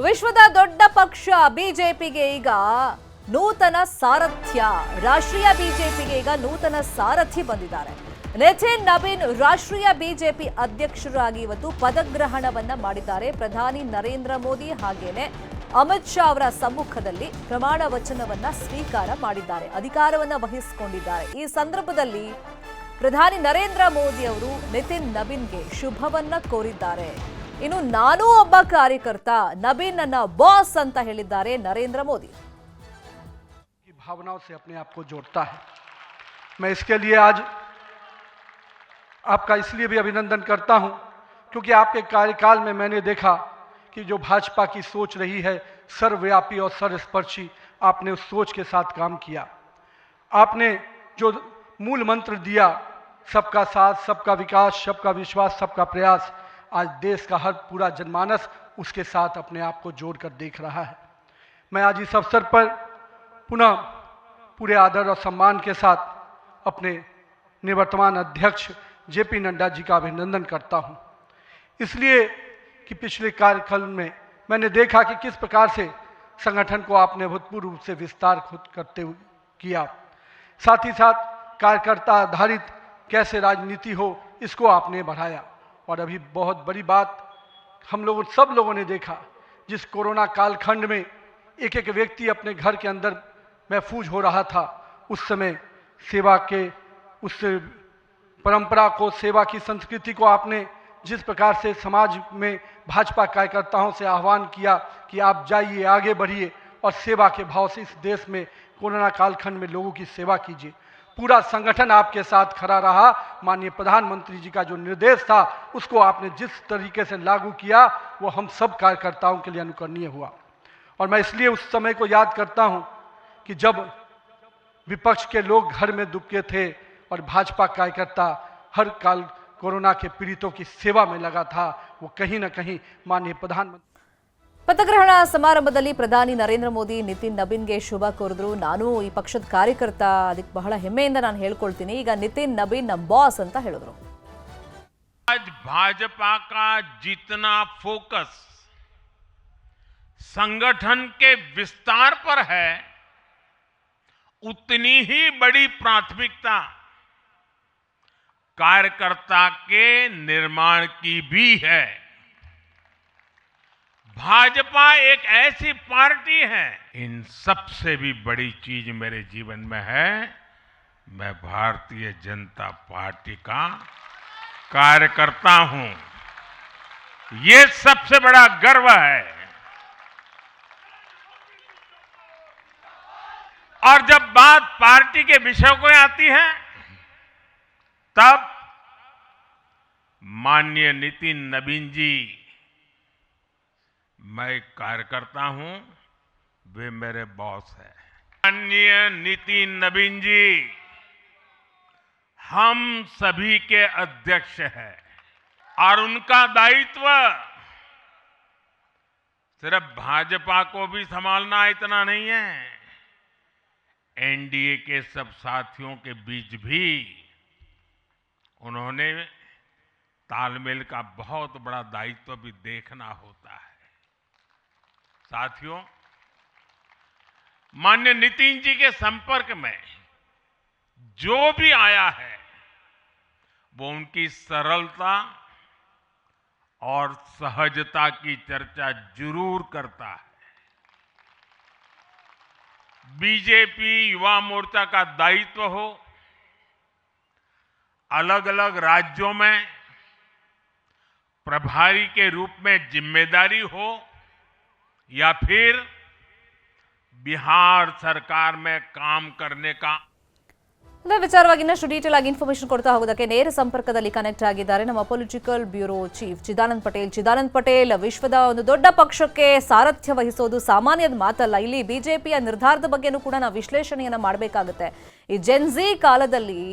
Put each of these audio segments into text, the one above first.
ವಿಶ್ವದ ದೊಡ್ಡ ಪಕ್ಷ ಬಿಜೆಪಿಗೆ ಈಗ ನೂತನ ಸಾರಥ್ಯ. ರಾಷ್ಟ್ರೀಯ ಬಿಜೆಪಿಗೆ ಈಗ ನೂತನ ಸಾರಥಿ ಬಂದಿದ್ದಾರೆ. ನಿತಿನ್ ನಬೀನ್ ರಾಷ್ಟ್ರೀಯ ಬಿಜೆಪಿ ಅಧ್ಯಕ್ಷರಾಗಿ ಇವತ್ತು ಪದಗ್ರಹಣವನ್ನ ಮಾಡಿದ್ದಾರೆ. ಪ್ರಧಾನಿ ನರೇಂದ್ರ ಮೋದಿ ಹಾಗೇನೆ ಅಮಿತ್ ಶಾ ಅವರ ಸಮ್ಮುಖದಲ್ಲಿ ಪ್ರಮಾಣ ವಚನವನ್ನ ಸ್ವೀಕಾರ ಮಾಡಿದ್ದಾರೆ, ಅಧಿಕಾರವನ್ನ ವಹಿಸಿಕೊಂಡಿದ್ದಾರೆ. ಈ ಸಂದರ್ಭದಲ್ಲಿ ಪ್ರಧಾನಿ ನರೇಂದ್ರ ಮೋದಿ ಅವರು ನಿತಿನ್ ನಬೀನ್ಗೆ ಶುಭವನ್ನ ಕೋರಿದ್ದಾರೆ. ಇನ್ನು ನಾನು ಒಬ್ಬ ಕಾರ್ಯಕರ್ತ, नबीन ನನ್ನ ಬಾಸ್ ಅಂತ ಹೇಳಿದ್ದಾರೆ ನರೇಂದ್ರ ಮೋದಿ. भावनाओं से अपने आप को जोड़ता है। मैं इसके लिए आज आपका इसलिए भी अभिनंदन करता हूं क्योंकि आपके कार्यकाल में मैंने देखा कि जो भाजपा की सोच रही है सर्वव्यापी और सर्वस्पर्शी, आपने उस सोच के साथ काम किया। आपने जो मूल मंत्र दिया, सबका साथ, सबका विकास, सबका विश्वास, सबका प्रयास, आज देश का हर पूरा जनमानस उसके साथ अपने आप को जोड़कर देख रहा है। मैं आज इस अवसर पर पुनः पूरे आदर और सम्मान के साथ अपने निवर्तमान अध्यक्ष जेपी नड्डा जी का अभिनंदन करता हूं, इसलिए कि पिछले कार्यकाल में मैंने देखा कि किस प्रकार से संगठन को आपने अभूतपूर्व रूप से विस्तार खुद करते हुए किया। साथ ही साथ कार्यकर्ता आधारित कैसे राजनीति हो, इसको आपने बढ़ाया। और अभी बहुत बड़ी बात हम लोगों सब लोगों ने देखा, जिस कोरोना कालखंड में एक एक व्यक्ति अपने घर के अंदर महफूज हो रहा था, उस समय सेवा के उस परंपरा को, सेवा की संस्कृति को आपने जिस प्रकार से समाज में भाजपा कार्यकर्ताओं से आह्वान किया कि आप जाइए, आगे बढ़िए और सेवा के भाव से इस देश में कोरोना कालखंड में लोगों की सेवा कीजिए। पूरा संगठन आपके साथ खड़ा रहा। माननीय प्रधानमंत्री जी का जो निर्देश था उसको आपने जिस तरीके से लागू किया वो हम सब कार्यकर्ताओं के लिए अनुकरणीय हुआ। और मैं इसलिए उस समय को याद करता हूं कि जब विपक्ष के लोग घर में दुबके थे और भाजपा कार्यकर्ता हर काल कोरोना के पीड़ितों की सेवा में लगा था, वो कहीं ना कहीं माननीय प्रधानमंत्री ಪದಗ್ರಹಣ ಸಮಾರಂಭದಲ್ಲಿ ಪ್ರಧಾನಿ ನರೇಂದ್ರ ಮೋದಿ ನಿತಿನ್ ನಬೀನ್ಗೆ ಶುಭ ಕೋರಿದ್ರು. ನಾನು ಈ ಪಕ್ಷದ ಕಾರ್ಯಕರ್ತ, ಅದಕ್ಕೆ ಬಹಳ ಹೆಮ್ಮೆಯಿಂದ ನಾನು ಹೇಳ್ಕೊಳ್ತೀನಿ. ಈಗ ನಿತಿನ್ ನಬೀನ್ ನಮ್ಮ ಬಾಸ್ ಅಂತ ಹೇಳಿದ್ರು. आज भाजपा का जितना फोकस संगठन के विस्तार पर है, उतनी ही बड़ी प्राथमिकता कार्यकर्ता के निर्माण की भी है। भाजपा एक ऐसी पार्टी है, इन सबसे भी बड़ी चीज मेरे जीवन में है, मैं भारतीय जनता पार्टी का कार्यकर्ता हूं। ये सबसे बड़ा गर्व है। और जब बात पार्टी के विषय को आती है, तब माननीय नितिन नबीन जी, मैं एक कार्यकर्ता हूं, वे मेरे बॉस हैं। माननीय नितिन नबीन जी हम सभी के अध्यक्ष हैं और उनका दायित्व सिर्फ भाजपा को भी संभालना इतना नहीं है, एनडीए के सब साथियों के बीच भी उन्होंने तालमेल का बहुत बड़ा दायित्व भी देखना होता है। साथियों, माननीय नितिन जी के संपर्क में जो भी आया है वो उनकी सरलता और सहजता की चर्चा जरूर करता है। बीजेपी युवा मोर्चा का दायित्व हो, अलग अलग राज्यों में प्रभारी के रूप में जिम्मेदारी हो, या फिर बिहार सरकार में काम करने का ಇದೇ ವಿಚಾರವಾಗಿ ಇನ್ನಷ್ಟು ಡೀಟೇಲ್ ಆಗಿ ಇನ್ಫಾರ್ಮೇಶನ್ ಕೊಡ್ತಾ ಹೋಗೋದಕ್ಕೆ ನೇರ ಸಂಪರ್ಕದಲ್ಲಿ ಕನೆಕ್ಟ್ ಆಗಿದ್ದಾರೆ ನಮ್ಮ political bureau chief Chidanand Patel. Chidanand Patel, ವಿಶ್ವದ ಒಂದು ದೊಡ್ಡ ಪಕ್ಷಕ್ಕೆ ಸಾರಥ್ಯ ವಹಿಸೋದು ಸಾಮಾನ್ಯದ ಮಾತಲ್ಲ. ಇಲ್ಲಿ ಬಿಜೆಪಿಯ ನಿರ್ಧಾರದ ಬಗ್ಗೆನೂ ಕೂಡ ನಾವು ವಿಶ್ಲೇಷಣೆಯನ್ನ ಮಾಡಬೇಕಾಗುತ್ತೆ. ಈ ಜೆನ್ಜಿ ಕಾಲದಲ್ಲಿ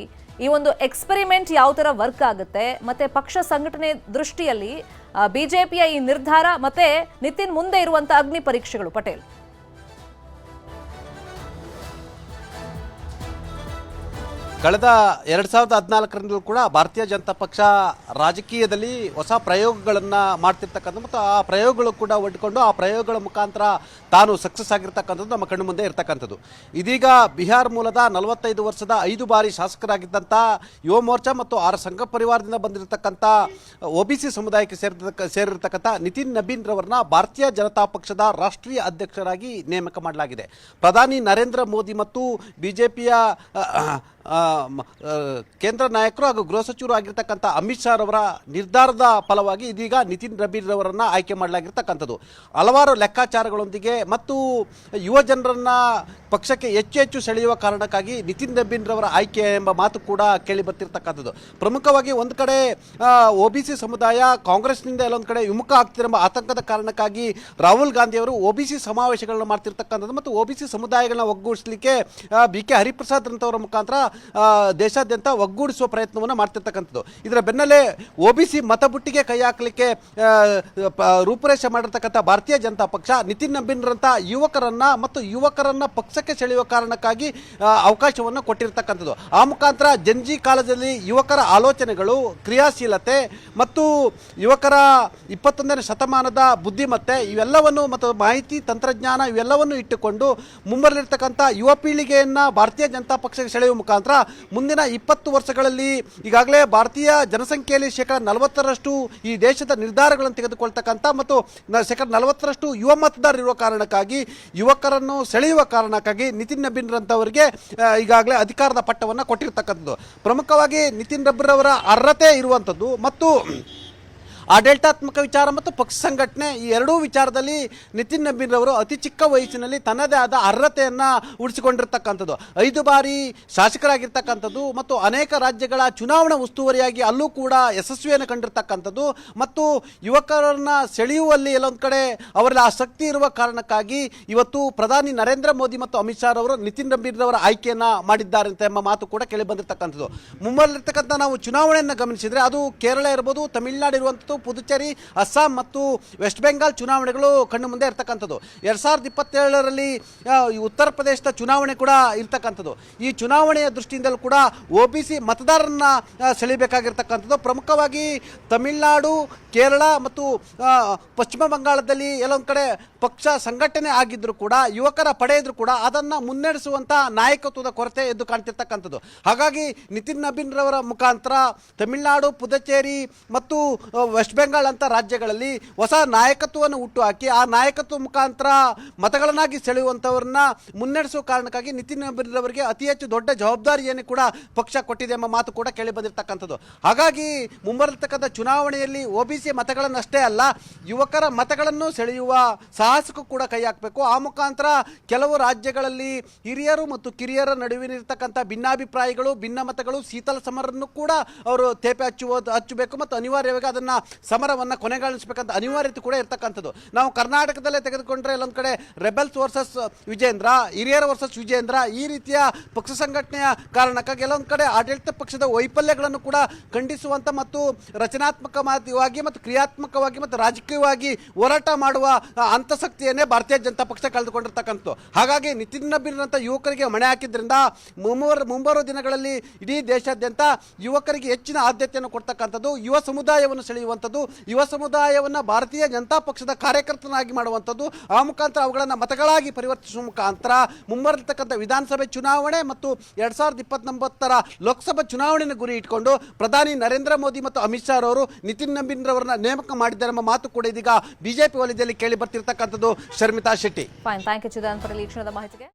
ಈ ಒಂದು ಎಕ್ಸ್ಪೆರಿಮೆಂಟ್ ಯಾವ ತರ ವರ್ಕ್ ಆಗುತ್ತೆ, ಮತ್ತೆ ಪಕ್ಷ ಸಂಘಟನೆ ದೃಷ್ಟಿಯಲ್ಲಿ ಬಿಜೆಪಿಯ ಈ ನಿರ್ಧಾರ ಮತ್ತೆ ನಿತಿನ್ ಮುಂದೆ ಇರುವಂತಹ ಅಗ್ನಿ ಪರೀಕ್ಷೆಗಳು. ಪಟೇಲ್, ಕಳೆದ 2014ರಿಂದಲೂ ಕೂಡ ಭಾರತೀಯ ಜನತಾ ಪಕ್ಷ ರಾಜಕೀಯದಲ್ಲಿ ಹೊಸ ಪ್ರಯೋಗಗಳನ್ನು ಮಾಡ್ತಿರ್ತಕ್ಕಂಥ ಮತ್ತು ಆ ಪ್ರಯೋಗಗಳು ಕೂಡ ಒಡ್ಕೊಂಡು ಆ ಪ್ರಯೋಗಗಳ ಮುಖಾಂತರ ತಾನು ಸಕ್ಸಸ್ ಆಗಿರ್ತಕ್ಕಂಥದ್ದು ನಮ್ಮ ಕಣ್ಣು ಮುಂದೆ ಇರ್ತಕ್ಕಂಥದ್ದು. ಇದೀಗ ಬಿಹಾರ್ ಮೂಲದ 45 ವರ್ಷದ 5 ಬಾರಿ ಶಾಸಕರಾಗಿದ್ದಂಥ ಯುವ ಮೋರ್ಚಾ ಮತ್ತು 6 ಸಂಘ ಪರಿವಾರದಿಂದ ಬಂದಿರತಕ್ಕಂಥ OBC ಸಮುದಾಯಕ್ಕೆ ಸೇರಿರ್ತಕ್ಕಂಥ ನಿತಿನ್ ನಬೀನ್ ರವರನ್ನ ಭಾರತೀಯ ಜನತಾ ಪಕ್ಷದ ರಾಷ್ಟ್ರೀಯ ಅಧ್ಯಕ್ಷರಾಗಿ ನೇಮಕ ಮಾಡಲಾಗಿದೆ. ಪ್ರಧಾನಿ ನರೇಂದ್ರ ಮೋದಿ ಮತ್ತು ಬಿಜೆಪಿಯ ಕೇಂದ್ರ ನಾಯಕರು ಹಾಗೂ ಗೃಹ ಸಚಿವರು ಆಗಿರ್ತಕ್ಕಂಥ ಅಮಿತ್ ಶಾ ರವರ ನಿರ್ಧಾರದ ಫಲವಾಗಿ ಇದೀಗ ನಿತಿನ್ ನಬೀನ್ ರವರನ್ನ ಆಯ್ಕೆ ಮಾಡಲಾಗಿರ್ತಕ್ಕಂಥದ್ದು. ಹಲವಾರು ಲೆಕ್ಕಾಚಾರಗಳೊಂದಿಗೆ ಮತ್ತು ಯುವ ಜನರನ್ನ ಪಕ್ಷಕ್ಕೆ ಹೆಚ್ಚು ಸೆಳೆಯುವ ಕಾರಣಕ್ಕಾಗಿ ನಿತಿನ್ ನಬೀನ್ ರವರ ಆಯ್ಕೆ ಎಂಬ ಮಾತು ಕೂಡ ಕೇಳಿ ಬರ್ತಿರ್ತಕ್ಕಂಥದ್ದು. ಪ್ರಮುಖವಾಗಿ ಒಂದು ಕಡೆ OBC ಸಮುದಾಯ ಕಾಂಗ್ರೆಸ್ನಿಂದ ಎಲ್ಲೊಂದು ಕಡೆ ವಿಮುಖ ಆಗ್ತಿರುವ ಆತಂಕದ ಕಾರಣಕ್ಕಾಗಿ ರಾಹುಲ್ ಗಾಂಧಿ ಅವರು OBC ಸಮಾವೇಶಗಳನ್ನ ಮಾಡ್ತಿರ್ತಕ್ಕಂಥದ್ದು ಮತ್ತು OBC ಸಮುದಾಯಗಳನ್ನ ಒಗ್ಗೂಡಿಸಲಿಕ್ಕೆ BK ಹರಿಪ್ರಸಾದ್ ಅಂತವರ ಮುಖಾಂತರ ದೇಶಾದ್ಯಂತ ಒಗ್ಗೂಡಿಸುವ ಪ್ರಯತ್ನವನ್ನು ಮಾಡ್ತಿರ್ತಕ್ಕಂಥದ್ದು. ಇದರ ಬೆನ್ನಲ್ಲೇ OBC ಮತಬುಟ್ಟಿಗೆ ಕೈ ಹಾಕಲಿಕ್ಕೆ ರೂಪುರೇಷೆ ಮಾಡಿರ್ತಕ್ಕಂಥ ಭಾರತೀಯ ಜನತಾ ಪಕ್ಷ ನಿತಿನ್ ನಬೀನ್ರಂಥ ಯುವಕರನ್ನ ಪಕ್ಷಕ್ಕೆ ಸೆಳೆಯುವ ಕಾರಣಕ್ಕಾಗಿ ಅವಕಾಶವನ್ನು ಕೊಟ್ಟಿರ್ತಕ್ಕಂಥದ್ದು. ಆ ಮುಖಾಂತರ ಜಂಜಿ ಕಾಲದಲ್ಲಿ ಯುವಕರ ಆಲೋಚನೆಗಳು, ಕ್ರಿಯಾಶೀಲತೆ ಮತ್ತು ಯುವಕರ 21ನೇ ಶತಮಾನದ ಬುದ್ಧಿಮತ್ತೆ ಇವೆಲ್ಲವನ್ನು ಮತ್ತು ಮಾಹಿತಿ ತಂತ್ರಜ್ಞಾನ ಇವೆಲ್ಲವನ್ನು ಇಟ್ಟುಕೊಂಡು ಮುಂಬರಲಿರ್ತಕ್ಕಂಥ ಯುವ ಪೀಳಿಗೆಯನ್ನು ಭಾರತೀಯ ಜನತಾ ಪಕ್ಷಕ್ಕೆ ಸೆಳೆಯುವ ಮುಖಾಂತರ ಮುಂದಿನ 20 ವರ್ಷಗಳಲ್ಲಿ ಈಗಾಗಲೇ ಭಾರತೀಯ ಜನಸಂಖ್ಯೆಯಲ್ಲಿ 40% ಈ ದೇಶದ ನಿರ್ಧಾರಗಳನ್ನು ತೆಗೆದುಕೊಳ್ತಕ್ಕಂಥ ಮತ್ತು 40% ಯುವ ಮತದಾರರಿರುವ ಕಾರಣಕ್ಕಾಗಿ ಯುವಕರನ್ನು ಸೆಳೆಯುವ ಕಾರಣಕ್ಕಾಗಿ ನಿತಿನ್ ನಬೀನ್ ರಂತವರಿಗೆ ಈಗಾಗಲೇ ಅಧಿಕಾರದ ಪಟ್ಟವನ್ನು ಕೊಟ್ಟಿರ್ತಕ್ಕಂಥದ್ದು. ಪ್ರಮುಖವಾಗಿ ನಿತಿನ್ ನಬೀನ್ ಅವರ ಅರ್ಹತೆ ಇರುವಂಥದ್ದು ಮತ್ತು ಆಡಳಿತಾತ್ಮಕ ವಿಚಾರ ಮತ್ತು ಪಕ್ಷ ಸಂಘಟನೆ ಈ ಎರಡೂ ವಿಚಾರದಲ್ಲಿ ನಿತಿನ್ ನಬೀನ್ ಅವರು ಅತಿ ಚಿಕ್ಕ ವಯಸ್ಸಿನಲ್ಲಿ ತನ್ನದೇ ಆದ ಅರ್ಹತೆಯನ್ನು ಉಳಿಸಿಕೊಂಡಿರ್ತಕ್ಕಂಥದ್ದು. 5 ಬಾರಿ ಶಾಸಕರಾಗಿರ್ತಕ್ಕಂಥದ್ದು ಮತ್ತು ಅನೇಕ ರಾಜ್ಯಗಳ ಚುನಾವಣಾ ಉಸ್ತುವಾರಿಯಾಗಿ ಅಲ್ಲೂ ಕೂಡ ಯಶಸ್ವಿಯನ್ನು ಕಂಡಿರ್ತಕ್ಕಂಥದ್ದು ಮತ್ತು ಯುವಕರನ್ನು ಸೆಳೆಯುವಲ್ಲಿ ಎಲ್ಲೊಂದು ಕಡೆ ಅವರಲ್ಲಿ ಆಸಕ್ತಿ ಇರುವ ಕಾರಣಕ್ಕಾಗಿ ಇವತ್ತು ಪ್ರಧಾನಿ ನರೇಂದ್ರ ಮೋದಿ ಮತ್ತು ಅಮಿತ್ ಶಾ ಅವರು ನಿತಿನ್ ನಬೀನ್ ಅವರ ಆಯ್ಕೆಯನ್ನು ಮಾಡಿದ್ದಾರೆ ಅಂತ ಎಂಬ ಮಾತು ಕೂಡ ಕೇಳಿ ಬಂದಿರತಕ್ಕಂಥದ್ದು. ಮುಂಬರಲಿರ್ತಕ್ಕಂಥ ನಾವು ಚುನಾವಣೆಯನ್ನು ಗಮನಿಸಿದರೆ ಅದು ಕೇರಳ ಇರ್ಬೋದು, ತಮಿಳುನಾಡು ಇರುವಂಥದ್ದು, ಪುದುಚೇರಿ, ಅಸ್ಸಾಂ ಮತ್ತು ವೆಸ್ಟ್ ಬೆಂಗಾಲ್ ಚುನಾವಣೆಗಳು ಕಣ್ಣು ಮುಂದೆ ಇರ್ತಕ್ಕಂಥದ್ದು. 2027ರಲ್ಲಿ ಉತ್ತರ ಪ್ರದೇಶದ ಚುನಾವಣೆ ಕೂಡ ಇರ್ತಕ್ಕಂಥದ್ದು. ಈ ಚುನಾವಣೆಯ ದೃಷ್ಟಿಯಿಂದಲೂ ಕೂಡ OBC ಮತದಾರರನ್ನ ಸೆಳೆಯಬೇಕಾಗಿರ್ತಕ್ಕಂಥದ್ದು. ಪ್ರಮುಖವಾಗಿ ತಮಿಳುನಾಡು, ಕೇರಳ ಮತ್ತು ಪಶ್ಚಿಮ ಬಂಗಾಳದಲ್ಲಿ ಎಲ್ಲೊಂದು ಕಡೆ ಪಕ್ಷ ಸಂಘಟನೆ ಆಗಿದ್ದರೂ ಕೂಡ ಯುವಕರ ಪಡೆ ಇದ್ರೂ ಕೂಡ ಅದನ್ನು ಮುನ್ನಡೆಸುವಂಥ ನಾಯಕತ್ವದ ಕೊರತೆ ಎದ್ದು ಕಾಣ್ತಿರ್ತಕ್ಕಂಥದ್ದು. ಹಾಗಾಗಿ ನಿತಿನ್ ನಬೀನ್ ರವರ ಮುಖಾಂತರ ತಮಿಳುನಾಡು, ಪುದುಚೇರಿ ಮತ್ತು ವೆಸ್ಟ್ ಬೆಂಗಾಲ್ ಅಂತ ರಾಜ್ಯಗಳಲ್ಲಿ ಹೊಸ ನಾಯಕತ್ವವನ್ನು ಹುಟ್ಟುಹಾಕಿ ಆ ನಾಯಕತ್ವ ಮುಖಾಂತರ ಮತಗಳನ್ನಾಗಿ ಸೆಳೆಯುವಂಥವ್ರನ್ನ ಮುನ್ನಡೆಸುವ ಕಾರಣಕ್ಕಾಗಿ ನಿತಿನ್ ನಬೀನ್ ಅವರಿಗೆ ಅತಿ ಹೆಚ್ಚು ದೊಡ್ಡ ಜವಾಬ್ದಾರಿಯನ್ನು ಕೂಡ ಪಕ್ಷ ಕೊಟ್ಟಿದೆ ಎಂಬ ಮಾತು ಕೂಡ ಕೇಳಿ ಬಂದಿರತಕ್ಕಂಥದ್ದು. ಹಾಗಾಗಿ ಮುಂಬರತಕ್ಕಂಥ ಚುನಾವಣೆಯಲ್ಲಿ OBC ಮತಗಳನ್ನಷ್ಟೇ ಅಲ್ಲ ಯುವಕರ ಮತಗಳನ್ನು ಸೆಳೆಯುವ ಸಾಹಸಕ್ಕೂ ಕೂಡ ಕೈ ಹಾಕಬೇಕು. ಆ ಮುಖಾಂತರ ಕೆಲವು ರಾಜ್ಯಗಳಲ್ಲಿ ಹಿರಿಯರು ಮತ್ತು ಕಿರಿಯರ ನಡುವಿನಿರ್ತಕ್ಕಂಥ ಭಿನ್ನಾಭಿಪ್ರಾಯಗಳು, ಭಿನ್ನಮತಗಳು, ಶೀತಲ ಸಮರನ್ನು ಕೂಡ ಅವರು ತೇಪೆ ಹಚ್ಚಬೇಕು ಮತ್ತು ಅನಿವಾರ್ಯವಾಗಿ ಅದನ್ನು ಸಮರವನ್ನು ಕೊನೆಗಾಣಿಸಬೇಕಂತ ಅನಿವಾರ್ಯತೆ ಕೂಡ ಇರ್ತಕ್ಕಂಥದ್ದು. ನಾವು ಕರ್ನಾಟಕದಲ್ಲೇ ತೆಗೆದುಕೊಂಡ್ರೆ ಎಲ್ಲೊಂದು ಕಡೆ ರೆಬೆಲ್ಸ್ ವರ್ಸಸ್ ವಿಜೇಂದ್ರ, ಹಿರಿಯರ ವರ್ಸಸ್ ವಿಜೇಂದ್ರ ಈ ರೀತಿಯ ಪಕ್ಷ ಸಂಘಟನೆಯ ಕಾರಣಕ್ಕಾಗಿ ಎಲ್ಲೊಂದು ಕಡೆ ಆಡಳಿತ ಪಕ್ಷದ ವೈಫಲ್ಯಗಳನ್ನು ಕೂಡ ಖಂಡಿಸುವಂಥ ಮತ್ತು ರಚನಾತ್ಮಕವಾಗಿ ಮತ್ತು ಕ್ರಿಯಾತ್ಮಕವಾಗಿ ಮತ್ತು ರಾಜಕೀಯವಾಗಿ ಹೋರಾಟ ಮಾಡುವ ಅಂತಃಶಕ್ತಿಯನ್ನೇ ಭಾರತೀಯ ಜನತಾ ಪಕ್ಷ ಕಳೆದುಕೊಂಡಿರ್ತಕ್ಕಂಥದ್ದು. ಹಾಗಾಗಿ ನಿತಿನ್ ನಬೀನ್ ಅಂತ ಯುವಕರಿಗೆ ಮಣೆ ಹಾಕಿದ್ರಿಂದ ಮುಂಬರುವ ದಿನಗಳಲ್ಲಿ ಇಡೀ ದೇಶಾದ್ಯಂತ ಯುವಕರಿಗೆ ಹೆಚ್ಚಿನ ಆದ್ಯತೆಯನ್ನು ಕೊಡ್ತಕ್ಕಂಥದ್ದು, ಯುವ ಸಮುದಾಯವನ್ನು ಸೆಳೆಯುವಂಥದ್ದು, ಯುವ ಸಮುದಾಯವನ್ನು ಭಾರತೀಯ ಜನತಾ ಪಕ್ಷದ ಕಾರ್ಯಕರ್ತನಾಗಿ ಮಾಡುವಂಥದ್ದು, ಆ ಮುಖಾಂತರ ಅವುಗಳನ್ನು ಮತಗಳಾಗಿ ಪರಿವರ್ತಿಸುವ ಮುಖಾಂತರ ಮುಂಬರತಕ್ಕಂಥ ವಿಧಾನಸಭೆ ಚುನಾವಣೆ ಮತ್ತು 2029ರ ಲೋಕಸಭಾ ಚುನಾವಣೆಯನ್ನು ಗುರಿ ಇಟ್ಕೊಂಡು ಪ್ರಧಾನಿ ನರೇಂದ್ರ ಮೋದಿ ಮತ್ತು ಅಮಿತ್ ಶಾ ಅವರು ನಿತಿನ್ ನಬೀನ್ ರವರನ್ನ ನೇಮಕ ಮಾಡಿದ್ದಾರೆ ಎಂಬ ಮಾತು ಕೂಡ ಇದೀಗ ಬಿಜೆಪಿ ವಲಯದಲ್ಲಿ ಕೇಳಿ ಬರ್ತಿರ್ತಕ್ಕಂಥದ್ದು. Sharmitha Shetty. Fine, thank you Chidananda Patel ಈ ಕ್ಷಣದ ಮಾಹಿತಿಗೆ.